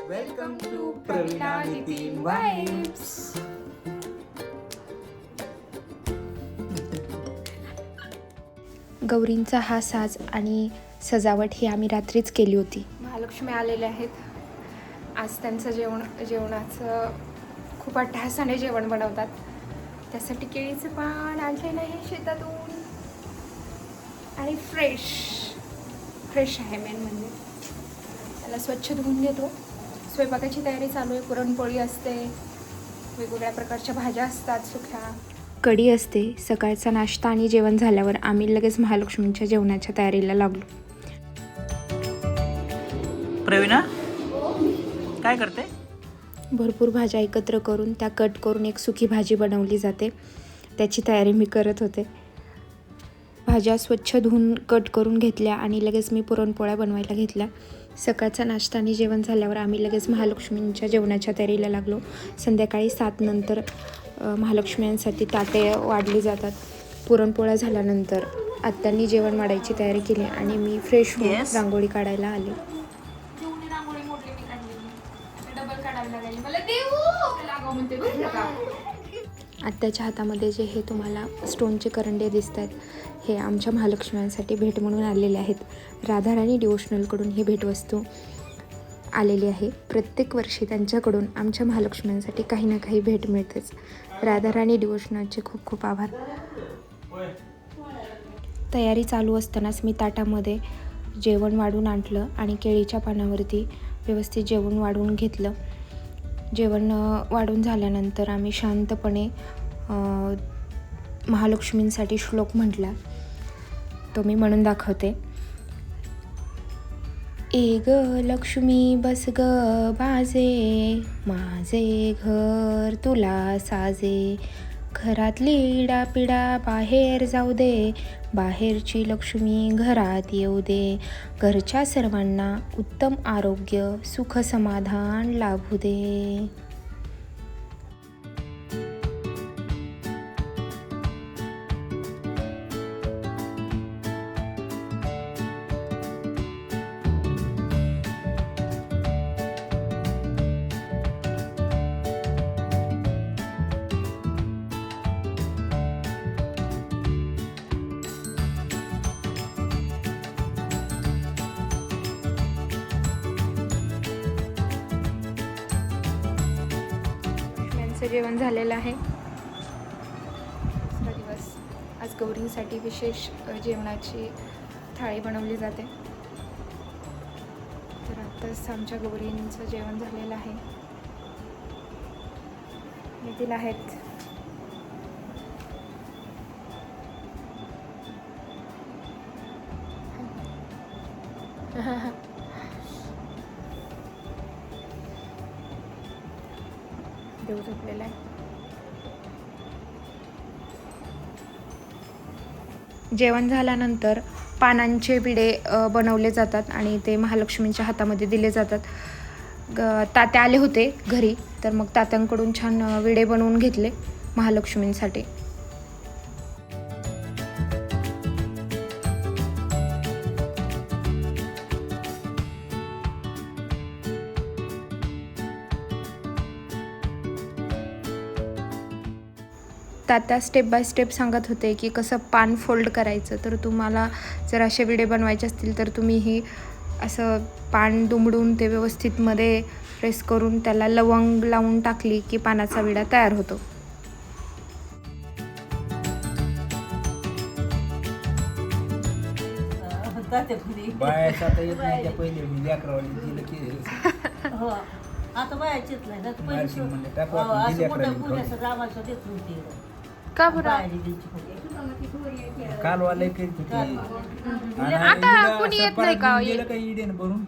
Welcome to Praveena Nitin vibes. गौरींचा हा साज आणि सजावट ही आम्ही रात्रीच केली होती. महालक्ष्मी आलेल्या आहेत. आज त्यांचं जेवणाचं खूप अट्टहासाने जेवण बनवतात. त्यासाठी केळीचं पान आणलेलं आहे शेतातून आणि फ्रेश आहे. मेन म्हणजे त्याला स्वच्छ धुवून घेतो. स्वयंपाकाची तयारी चालू आहे. पुरणपोळी असते, वेगवेगळ्या प्रकारच्या भाज्या असतात सुक्या, कढी असते. सकाळचा नाश्ता आणि जेवण झाल्यावर आम्ही लगेच महालक्ष्मींच्या जेवणाच्या तयारीला लागलो. प्रवीणा काय करते? भरपूर भाज्या एकत्र करून त्या कट करून एक सुकी भाजी बनवली जाते. त्याची तयारी मी करत होते. भाज्या स्वच्छ धुवून कट करून घेतल्या आणि लगेच मी पुरणपोळ्या बनवायला घेतल्या. सकाळचा नाश्ता आणि जेवण झाल्यावर आम्ही लगेच महालक्ष्मींच्या जेवणाच्या तयारीला लागलो. संध्याकाळी 7 नंतर महालक्ष्म्यांसाठी ताटे वाढली जातात. पुरणपोळ्या झाल्यानंतर आत्यांनी जेवण वाढायची तयारी केली आणि मी फ्रेश होऊन रांगोळी काढायला आले. आत्याच्या हातामध्ये जे हे तुम्हाला स्टोनचे करंडे दिसत आहेत, हे आमच्या महालक्ष्म्यांसाठी भेट म्हणून आलेले आहेत. राधाराणी डिवोशनलकडून ही भेटवस्तू आलेली आहे. प्रत्येक वर्षी त्यांच्याकडून आमच्या महालक्ष्म्यांसाठी काही ना काही भेट मिळतेच. राधाराणी डिवोशनलचे खूप खूप आभार. तयारी चालू असतानाच मी ताटामध्ये जेवण वाढून आणलं आणि केळीच्या पानावरती व्यवस्थित जेवण वाढून घेतलं. जेवण वाढून झाल्यानंतर आम्ही शांतपणे महालक्ष्मींसाठी श्लोक म्हटला. तो मी म्हणून दाखवते. ए ग लक्ष्मी बस ग बाजे, माझे घर तुला साजे, घरातली पिढा बाहेर जाऊ दे, बाहेरची लक्ष्मी घरात येऊ दे, घरच्या सर्वांना उत्तम आरोग्य सुख समाधान लाभू दे. जेवण झालेलं आहे. दुसरा दिवस. आज गौरींसाठी विशेष जेवणाची थाळी बनवली जाते. तर आत्ताच आमच्या गौरींचं जेवण झालेलं आहे. येथील आहेत देव झोपलेला आहे. जेवण झाल्यानंतर पानांचे विडे बनवले जातात आणि ते महालक्ष्मींच्या हातामध्ये दिले जातात. तात्या आले होते घरी, तर मग तात्यांकडून छान विडे बनवून घेतले महालक्ष्मींसाठी. तात्या स्टेप बाय स्टेप सांगत होते की कसं पान फोल्ड करायचं. तर तुम्हाला जर असे विडे बनवायचे असतील तर तुम्ही ही असं पान दुमडून ते व्यवस्थित मध्ये प्रेस करून त्याला लवंग लावून टाकली की पानाचा विडा तयार होतो. का बरं कालवाले आता कोणी येत नाही का? काही इडेन भरून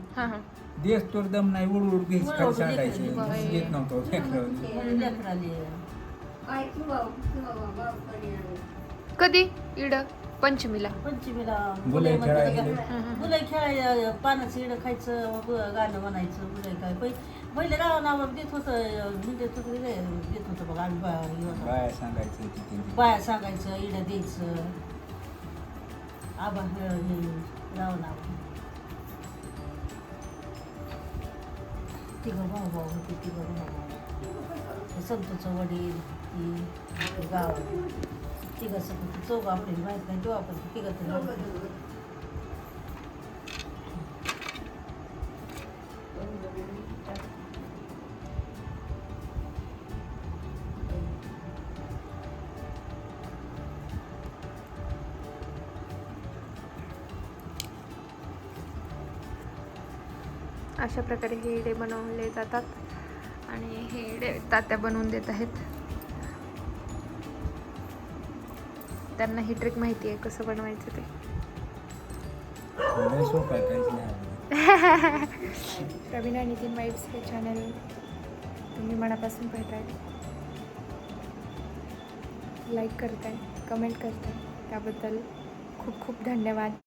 देश तो एकदम नाही उडूड घ्यायची खाली सांडायची येत नव्हतं. कधी इड पंचमीला बुले खेळायला बुलाई खेळायला पानाचं इडं खायचं, गाणं म्हणायचं. बुलाई काय पहिले नावावर देत होतं, देत होतं बघा. आम्ही बाया सांगायचं, बाया सांगायचं, इडं द्यायचं. आबा हे नाव तिघं भाऊ होते, तिघं भाऊ संतोचं वडील ती गाव तिघं सगळं चौघं आपल्याला माहीत नाही तेव्हा आपण तिघं तर अशा प्रकारे हे इडे बनवले जातात आणि हे इडे तात्या बनवून देत आहेत. त्यांना ही ट्रिक माहिती आहे कसं बनवायचं ते. लय सोपं आहे, काहीच नाही. प्रवीणा नितीन वाईब्स हे चॅनल तुम्ही मनापासून पाहताय, लाईक करताय, कमेंट करताय, त्याबद्दल खूप खूप धन्यवाद.